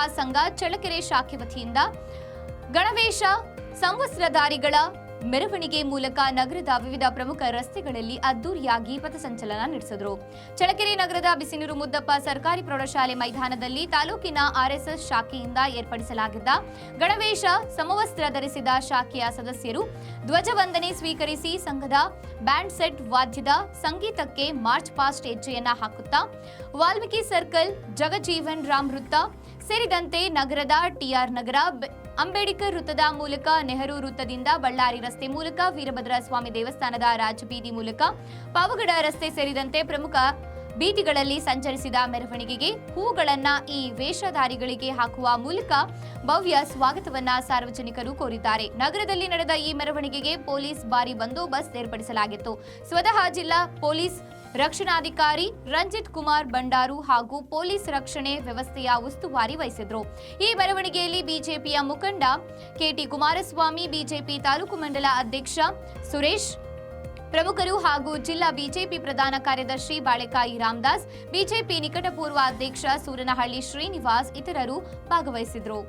ಮಹಾಸಂಘ ಚಳ್ಳಕೆರೆ ಶಾಖೆ ವತಿಯಿಂದ ಗಣವೇಶ ಸಂವತ್ಸರಧಾರಿಗಳ ಮೆರವಣಿಗೆ ಮೂಲಕ ನಗರದ ವಿವಿಧ ಪ್ರಮುಖ ರಸ್ತೆಗಳಲ್ಲಿ ಅದ್ದೂರಿಯಾಗಿ ಪಥಸಂಚಲನ ನಡೆಸಿದರು. ಚಳ್ಳಕೆರೆ ನಗರದ ಬಿಸಿನೂರು ಮುದ್ದಪ್ಪ ಸರ್ಕಾರಿ ಪ್ರೌಢಶಾಲೆ ಮೈದಾನದಲ್ಲಿ ತಾಲೂಕಿನ ಆರ್ಎಸ್ಎಸ್ ಶಾಖೆಯಿಂದ ಏರ್ಪಡಿಸಲಾಗಿದ್ದ ಗಣವೇಶ ಸಮವಸ್ತ್ರ ಧರಿಸಿದ ಶಾಖೆಯ ಸದಸ್ಯರು ಧ್ವಜವಂದನೆ ಸ್ವೀಕರಿಸಿ ಸಂಘದ ಬ್ಯಾಂಡ್ ಸೆಟ್ ವಾದ್ಯದ ಸಂಗೀತಕ್ಕೆ ಮಾರ್ಚ್ ಪಾಸ್ಟ್ ಹೆಜ್ಜೆಯನ್ನ ಹಾಕುತ್ತಾ ವಾಲ್ಮೀಕಿ ಸರ್ಕಲ್, ಜಗಜೀವನ್ ರಾಮ್ ವೃತ್ತ ಸೇರಿದಂತೆ ನಗರದ ಟಿಆರ್ ನಗರ, ಅಂಬೇಡ್ಕರ್ ವೃತ್ತದ ಮೂಲಕ ನೆಹರು ವೃತ್ತದಿಂದ ಬಳ್ಳಾರಿ ರಸ್ತೆ ಮೂಲಕ ವೀರಭದ್ರ ಸ್ವಾಮಿ ದೇವಸ್ಥಾನದ ರಾಜಬೀದಿ ಮೂಲಕ ಪಾವಗಡ ರಸ್ತೆ ಸೇರಿದಂತೆ ಪ್ರಮುಖ ಬೀದಿಗಳಲ್ಲಿ ಸಂಚರಿಸಿದ ಮೆರವಣಿಗೆಗೆ ಹೂಗಳನ್ನ ಈ ವೇಷಧಾರಿಗಳಿಗೆ ಹಾಕುವ ಮೂಲಕ ಭವ್ಯ ಸ್ವಾಗತವನ್ನ ಸಾರ್ವಜನಿಕರು ಕೋರಿದ್ದಾರೆ. ನಗರದಲ್ಲಿ ನಡೆದ ಈ ಮೆರವಣಿಗೆಗೆ ಪೊಲೀಸ್ ಭಾರಿ ಬಂದೋಬಸ್ತ್ ಏರ್ಪಡಿಸಲಾಗಿತ್ತು. ಸ್ವತಃ ಜಿಲ್ಲಾ ಪೊಲೀಸ್ ರಕ್ಷಣಾಧಿಕಾರಿ ರಂಜಿತ್ ಕುಮಾರ್ ಬಂಡಾರು ಹಾಗೂ ಪೊಲೀಸ್ ರಕ್ಷಣೆ ವ್ಯವಸ್ಥೆಯ ಉಸ್ತುವಾರಿ ವಹಿಸಿದ್ರು. ಈ ಮೆರವಣಿಗೆಯಲ್ಲಿ ಬಿಜೆಪಿಯ ಮುಖಂಡ ಕೆಟಿ ಕುಮಾರಸ್ವಾಮಿ, ಬಿಜೆಪಿ ತಾಲೂಕು ಮಂಡಲ ಅಧ್ಯಕ್ಷ ಸುರೇಶ್, ಪ್ರಮುಖರು ಹಾಗೂ ಜಿಲ್ಲಾ ಬಿಜೆಪಿ ಪ್ರಧಾನ ಕಾರ್ಯದರ್ಶಿ ಬಾಳೆಕಾಯಿ ರಾಮದಾಸ್, ಬಿಜೆಪಿ ನಿಕಟಪೂರ್ವ ಅಧ್ಯಕ್ಷ ಸೂರನಹಳ್ಳಿ ಶ್ರೀನಿವಾಸ್ ಇತರರು ಭಾಗವಹಿಸಿದ್ರು.